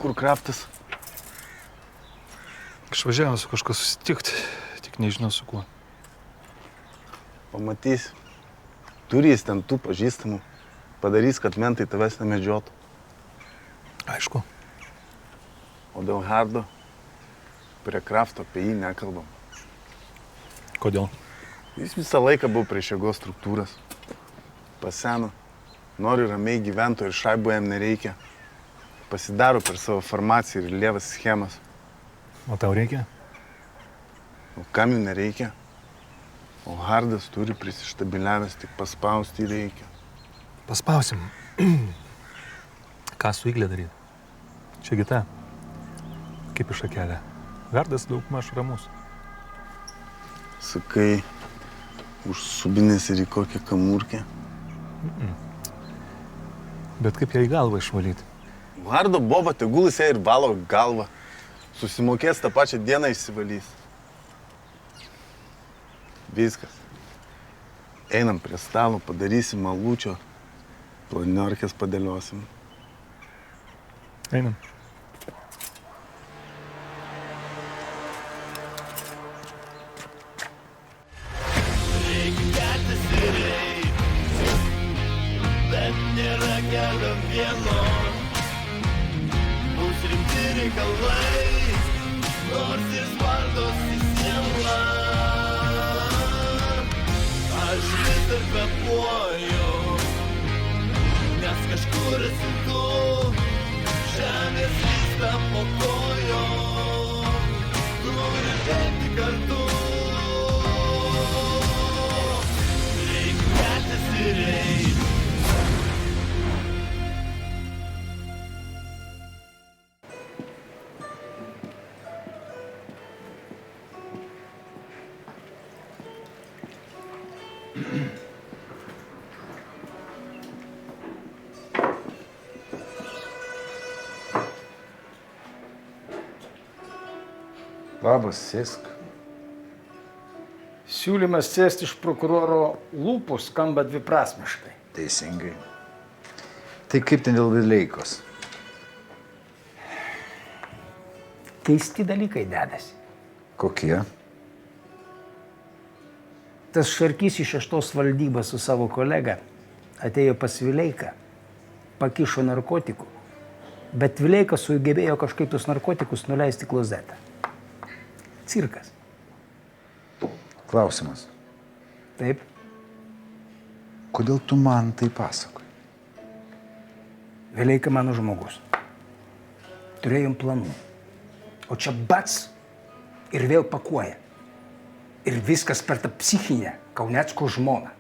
Kur kraftas? Išvažiavo su kažkas susitikti, tik nežinau su kuo. Pamatysi. Turės ten tų pažįstamų. Padarys, kad mentai tavęs nemedžiotų. Aišku. O dėl Hardo, prie krafto apie jį nekalbam. Kodėl? Jis visą laiką buvo prieš jėgos struktūras. Paseno. Nori ramiai gyvento ir šaibų jam nereikia. Pasidaro per savo farmaciją ir lievas schemas. O tau reikia? O kam jų nereikia? O Hardas turi prisištabiliavęs, tik paspausti reikia. Paspausim. Ką su Iglė daryti? Čia gita. Kaip iš akelė. Hardas daugmaž ramus. Sakai, užsubinės ir į kokią kamurkę. Bet kaip ją į galvą išvalyti? Hardo boba, tegul jis ją ir valo galvą. Susimokės tą pačią dieną išsivalys. Viskas. Einam prie stalo, padarysim malūčio, planiorkės padėliosim. Einam. Bet nėra kelio vieno. Bus rimti reikalai, nors ir svardos į sielą. Aš vis dar kvepuoju, nes kažkur esi tu, žemės vyksta po kojom, nori bėgti kartu. Reik keltis ir eit. Labas, sėsk. Siūlymas sėsti iš prokuroro lūpų skamba dviprasmiškai. Teisingai. Tai kaip ten dėl Vileikos? Keisti dalykai dedasi. Kokie? Tas Šarkys iš 6 valdybos su savo kolega atėjo pas Vileiką, pakišo narkotikų, bet Vileika sugebėjo kažkaip tus narkotikus nuleisti į klozetą. Cirkas. Klausimas. Taip. Kodėl tu man tai pasakoji? Vileika mano žmogus. Turėjom planų. O čia bats ir vėl pakuoja. Ir viskas per tą psichinę Kaunecko žmoną.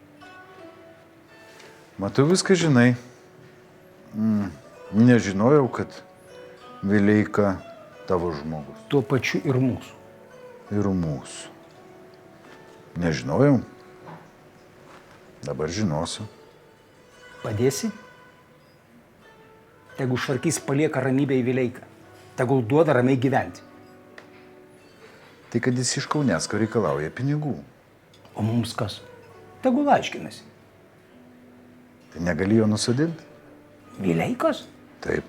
Matau, viską žinai. Nežinojau, kad Vileika tavo žmogus. Tuo pačiu ir mūsų. Ir mūsų. Nežinojau. Dabar žinosiu. Padėsi? Tegu Šarkys palieka ramybę į Vileiką. Tegul duoda ramiai gyventi. Tai kad jis iš Kaunecko reikalauja pinigų. O mums kas? Tegul aiškinasi. Tai negali jo nusodinti? Vileikos? Taip.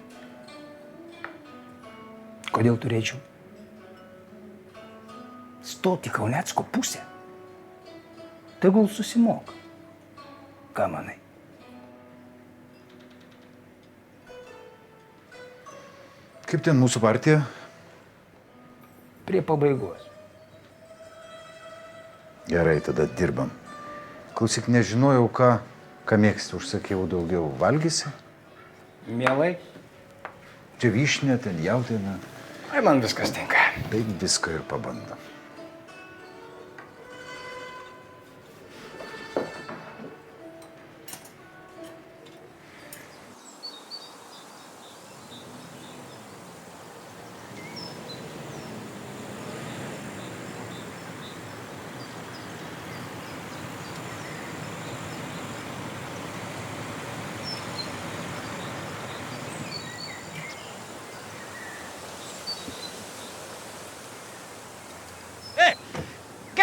Kodėl turėčiau? Stoti Kaunecko pusę. Tegul susimoka. Ką manai? Kaip ten mūsų partija? Prie pabaigos. Gerai, tada dirbam. Klausyk, nežinojau, ką mėgsti, užsakiau daugiau. Valgysi? Mielai. Čia vyšnė, ten jautiena. Ai, man viskas tinka. Tai viską ir pabandom.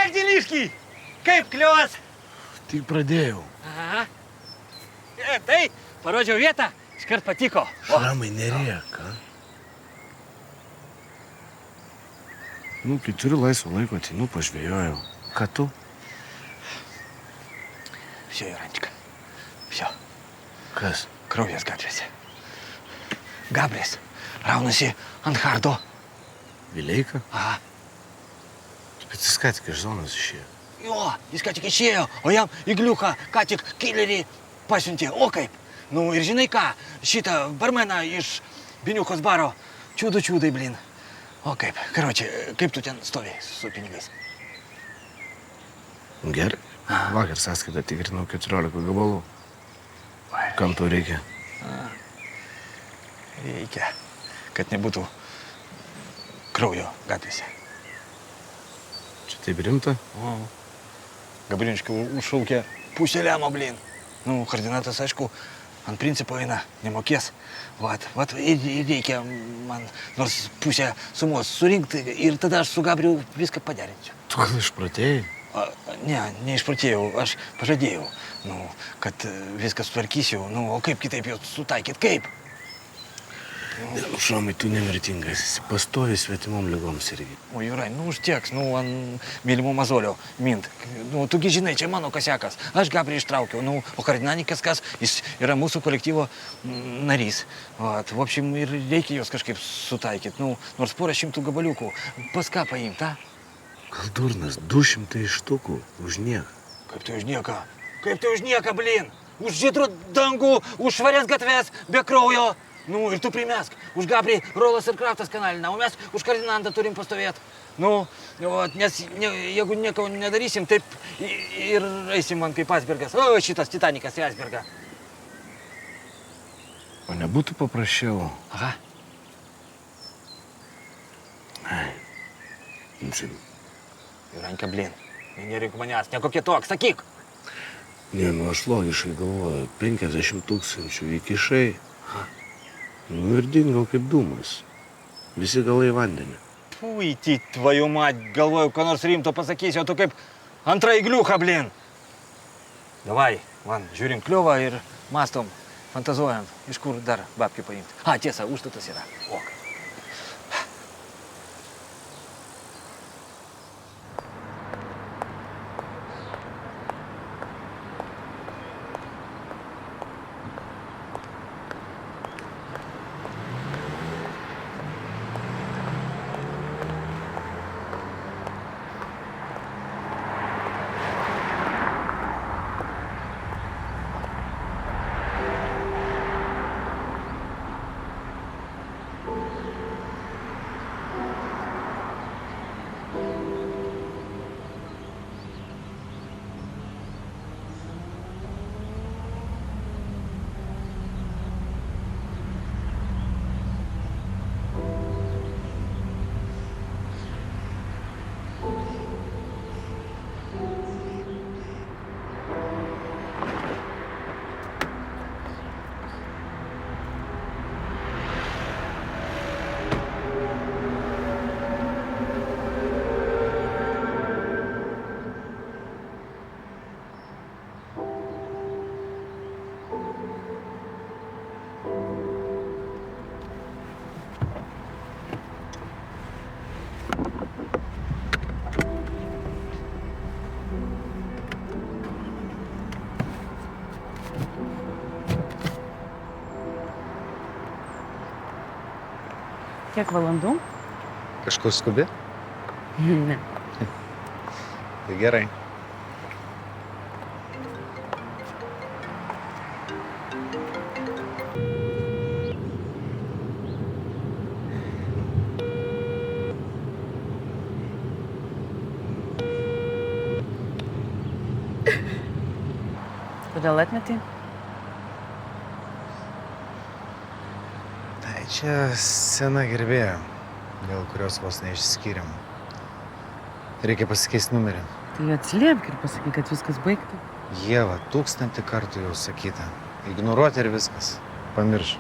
Diliški, kaip kliuos? Tik pradėjau. Aha. Tai, parodžiau vietą, iškart patiko. Šramai nerėk, ką? Nu, kai turiu laisvo laiko, ateinu, pažvėjojau. Ką tu? Все, Иранчик, все. Kas? Kraujas gatvėse. Gabris raunasi ant hardo. Vileika? Aha. Bet jis ką tik iš zonos išėjo. Jo, jis ką tik išėjo, o jam Igliucha ką tik killerį pasiuntė. O kaip? Nu ir žinai ką, šitą barmeną iš Biniuchos baro. Čiūdai, blin. O kaip? Karoči, kaip tu ten stovi su pinigais? Gerai. Vakar sąskaitą tikrinau 14 gabalų. Kam tau reikia? Reikia, kad nebūtų kraujo gatvėse. Čia taip rimta? O. Gabrieliškai užšaukė pusę lemo, blin. Nu, koordinatas, aišku, ant principo eina, nemokės. Vat, ir reikia man nors pusę sumos surinkti ir tada aš su Gabriu viską paderinsiu. Tu gal išprotėjai? Ne išprotėjau, aš pažadėjau, nu, kad viską sutvarkysiu, nu, o kaip kitaip jau sutaikyt, kaip? Šomai, tu nemirtingas, esi pastovi svetimom ligom sergi. O Jurai, nu užtieks, nu, ant mylimo mazolio mint. Nu, tugi žinai, čia mano kasiakas, aš Gabrielį ištraukiau, nu, o kardinalikas kas, jis yra mūsų kolektyvo narys. Vat, v общем, ir reikia juos kažkaip sutaikyt, nu, nors porą šimtų gabaliukų, pas ką paimt, a? Gal durnas, 200 štukų, už nieką. Kaip tai už nieką? Kaip tai už nieką, blin? Už žydrų dangų, už švarias gatves, be kraujo. Nu, ir tu primesk. Už Gabrielį Rolas ir Kraftas kanalinę, o mes už kardinantą turim pastovėt. Nu, nes jeigu nieko nedarysim, taip ir eisim man kaip Asbergas. O, šitas Titanikas į Asbergą. O nebūtų paprasčiau. Aha. Ai, nusim. Juranka, blin, nereik manęs, nekokie toks, sakyk. Ne, nu aš logiškai galvoju, 50 000 įkišai. Nu ir dingo kaip dūmas. Visi galai vandenį. Puiti, tvoju mat, galvoju, ką nors rimto pasakysiu, o tu kaip antra Igliucha, blin. Davai, man, žiūrim kliovą ir mastom, fantazuojam, iš kur dar babkių paimti. Tiesa, užstatas yra. O. Kiek valandų? Kažkur skubi? Ne. Tai gerai. Kodėl atmetei? Tai čia sena gerbėja, dėl kurios vos neišskyrėm. Reikia pasikeisti numerį. Tai atsiliepk ir pasakyk, kad viskas baigta. Ieva, 1000 kartų jau sakyta. Ignoruoti ir viskas. Pamirš.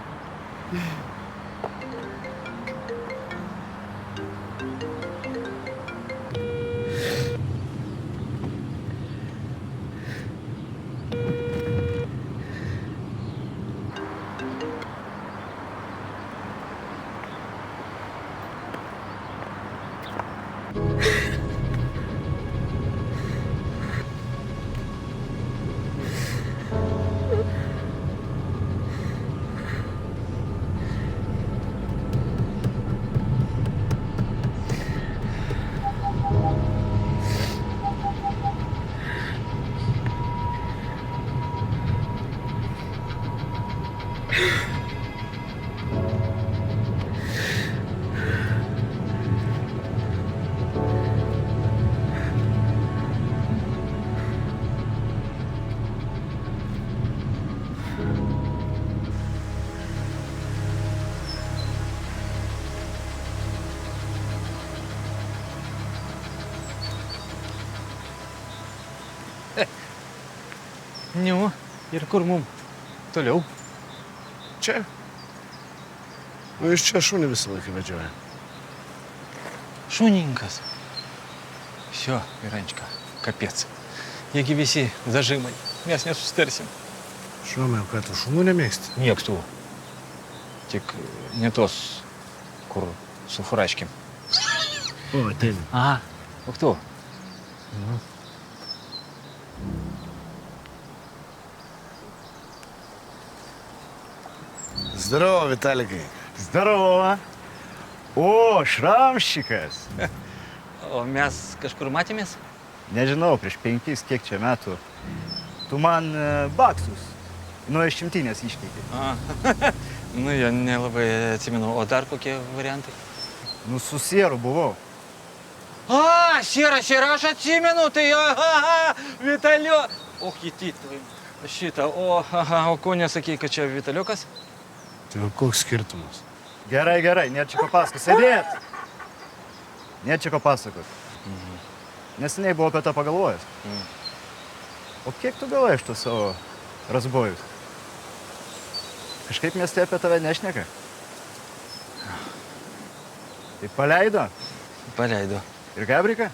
Niu, ir kur mum? Toliau. Čia? Nu, iš čia šunį visą laiką vedžioja. Šuninkas. Все, Иранчка, капец. Jie visi zažymai, mes nesusitarsim. Šuomė, ką tu šunų nemėgsti? Mėgstu. Tik ne tos, kur su furaškim. O, ten. Ага. O кто? Здорово, Виталиkai. Здорово. O, šramščikas. O mes kažkur matėmės? Nežinau, prieš 5 kiek čia metų. Tu man baksus nuo išimtinės iškeitė. Nu, jo nelabai atsimenu. O dar kokie variantai? Nu, su sieru buvau. A, Sierą, aš atsimenu, tai aha, Vitalio. O, kiti, šitą, o ko nesakei, kad čia Vitaliukas? Tai koks skirtumas? Gerai, gerai, nėra čia ko pasakot. Sėdėt! Nėra čia ko pasakot. Neseniai buvau apie tą pagalvojęs. O kiek tu galai iš to savo razbojus? Kažkaip mieste apie tave nešneka. Tai paleido? Paleido. Ir Gabrika?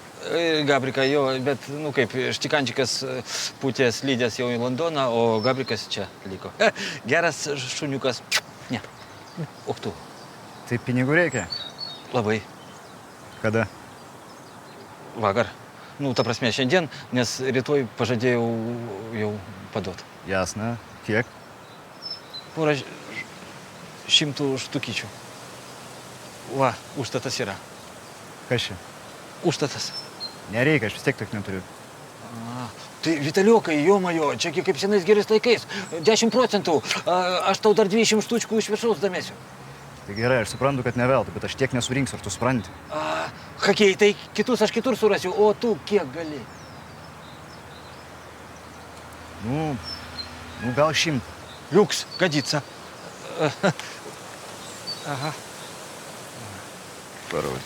Gabrika jo, bet, nu kaip, Štikančikas putės lydės jau į Londoną, o Gabrikas čia liko. Geras šuniukas. Ne. O tu? Tai pinigų reikia. Labai. Kada? Vakar. Nu, ta prasme, šiandien, nes rytoj pažadėjau jau paduot. Jasna. Kiek? Porą 100 štukyčių. Va, užstatas yra. Kas čia? Užstatas. Nereikia, aš vis tiek tiek neturiu. Tai Vitaliukai, jo, čia kaip senais gerais laikais. 10%. Aš tau dar 200 štučkų iš viršaus damėsiu. Tai gerai, aš suprantu, kad ne veltui, bet aš tiek nesurinksiu, ar tu supranti? Hakiai, tai kitus aš kitur surasiu, o tu kiek gali? Nu, gal 100. Liuks, годится. Ага. Пароль.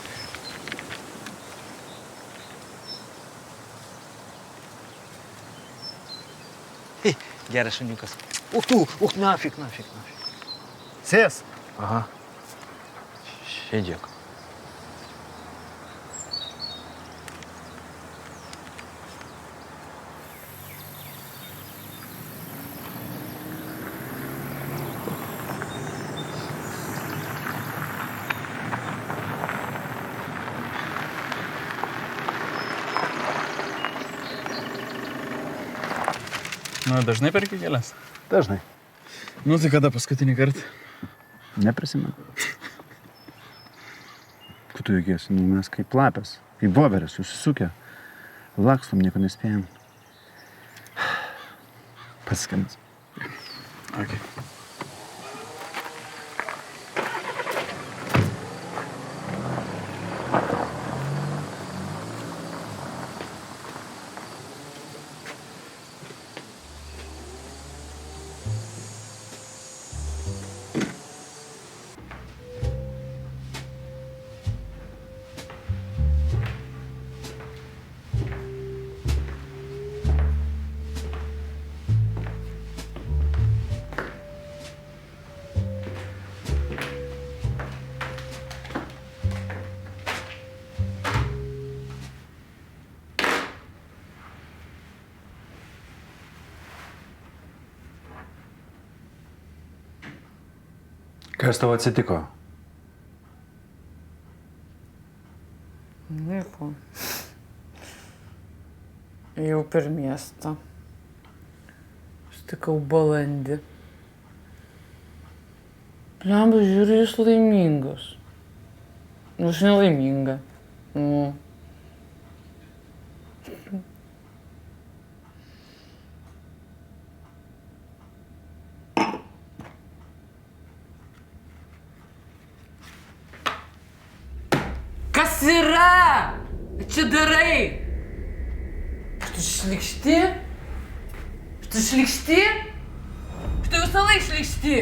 Geras šuniukas. Uch, nafik. Sės. Aha. Sėdėk. Nu, dažnai perki gėles? Dažnai. Nu, tai kada paskutinį kartą? Neprisimenu. Kur tu juokiesi? Nu, mes kaip lapės, kaip voverės, susisukę. Lakstom, nieko nespėjom. Pasiskambins. Okay. Kas tau atsitiko? Nieko. Jau per miestą. Sutikau balandį. Blemba, žiūriu, jis laimingas. Nu, aš nelaiminga. Nu. Kas yra? Čia darai? Tu šlikšti? Tu šlikšti? Tu visą laiką šlikšti.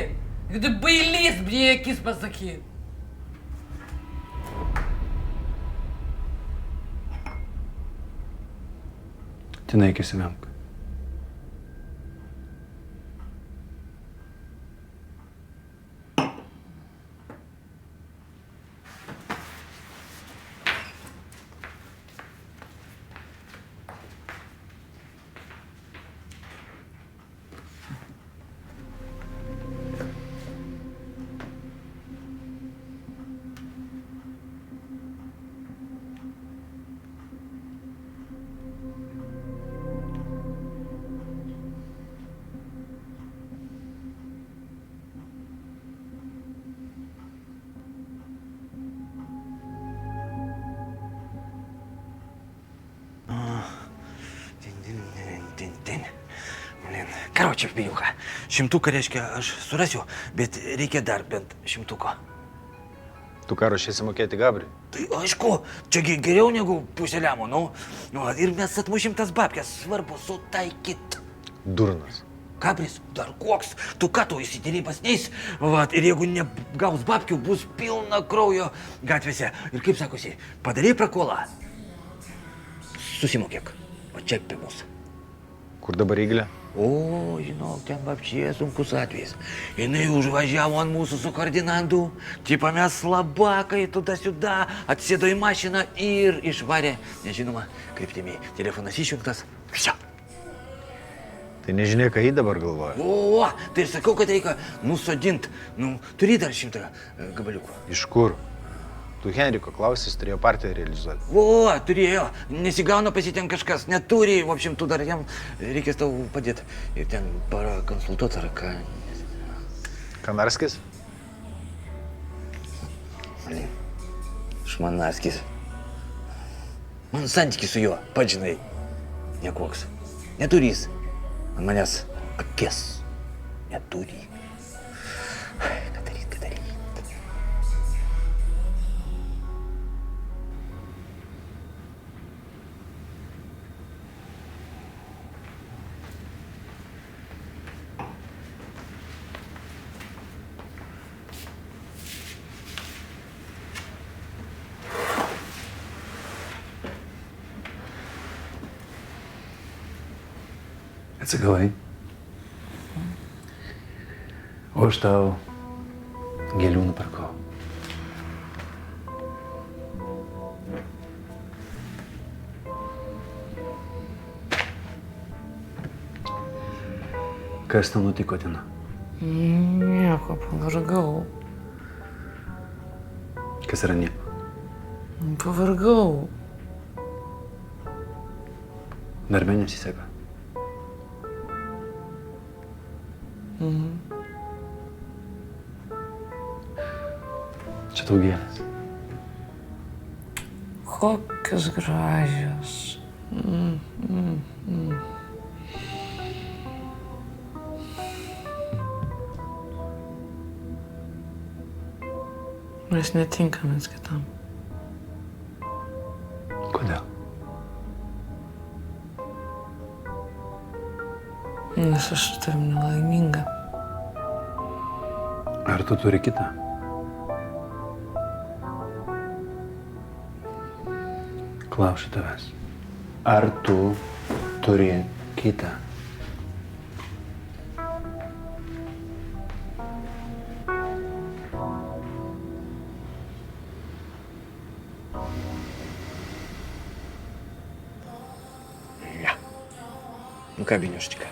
Tu bailys, brie, akis pasakyt. Tina, įsisemk. čia piniuką. 100, reiškia, aš surasiu, bet reikia dar bent 100. Tu ką ruošiesi mokėti Gabriui? Tai aišku, čia geriau negu pusė lemonų. Nu, ir mes atmušim tas babkės, svarbu sutaikyt. Durnas. Gabris, dar koks, tu ką tu įsitirybas neis, vat, ir jeigu negaus babkių, bus pilna kraujo gatvėse. Ir kaip sakosi, padarai prakolą, susimokėk, o čia apie mus. Kur dabar Iglė? O, žinok, ten babčie sunkus atvejis. Jinai užvažiavo ant mūsų su koordinantu, tipo mes slabakai, tuda-siuda, atsėdo į mašiną ir išvarė, nežinoma, kryptimi. Telefonas išjungtas, viso. Tai nežinia, ką jį dabar galvoja. O, tai ir sakau, kad reikia nusodint. Nu, turi dar 100 gabaliukų. Iš kur? Tu Henriko klausys, turėjo partiją realizuoti. O, turėjo. Nesigauna pas jį ten kažkas. Neturi, v общем, tu dar jam reikės tau padėti. Ir ten parakonsultuoti ar ką. Kanarskis? Blin, Šmanarskis. Man santykis su juo, pats žinai, nekoks. Neturi jis. Ant manęs akės neturi. Ką daryt, ką daryt? Atsigavai. O aš tau gėlių nupirkau. Kas tau nutiko, Tina? Nieko, pavargau. Kas yra nieko? Pavargau. Darbe nesiseka. Čia tau gėlės. Kokios gražios. Mes netinkam viens kitam. Kodėl? Nes aš su tavim nelaiminga. Ar tu turi kitą? Klausiu tavęs. Ar tu turi kitą? Ne. Nu ką, Biniuščiką?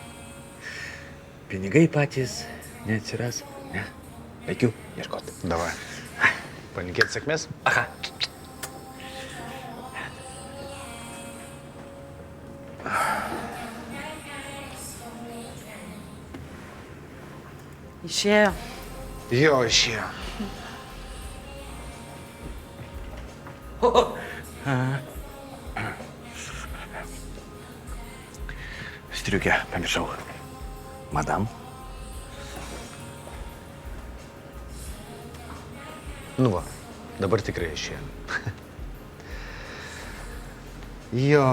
Pinigai patys neatsiras, ne? Reikiu ieškot. Davai. Palinkėt sėkmės? Aha. Išėjo. Jo, išėjo. Striukę pamiršau. Madam. Nu va, dabar tikrai išėjo. Jo,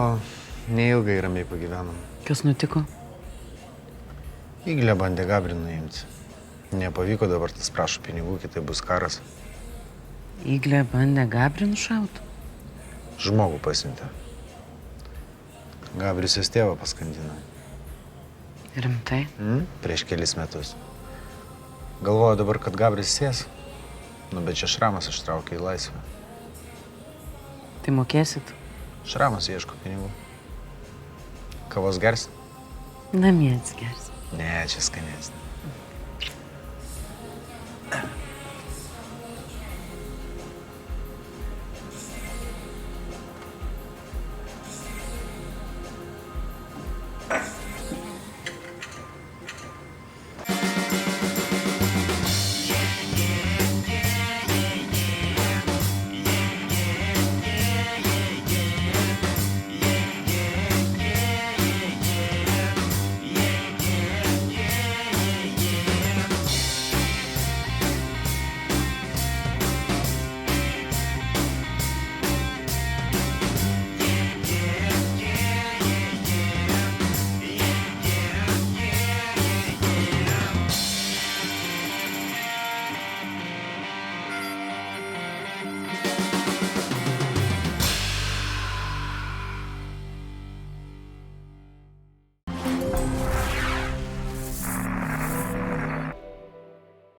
neilgai ramiai pagyvenom. Kas nutiko? Iglė bandė Gabrį nuimti. Nepavyko, dabar tas prašo pinigų, kitai bus karas. Iglė bandė Gabrį nušauti? Žmogų pasiuntė. Gabris jos tėvą paskandino. Rimtai? Prieš kelis metus. Galvoju dabar, kad Gabris sės. Nu, bet čia Šramas ištraukė į laisvę. Tai mokėsit? Šramas ieško pinigų. Kavos gersi? Namie atsigersi. Ne, čia skanesnė.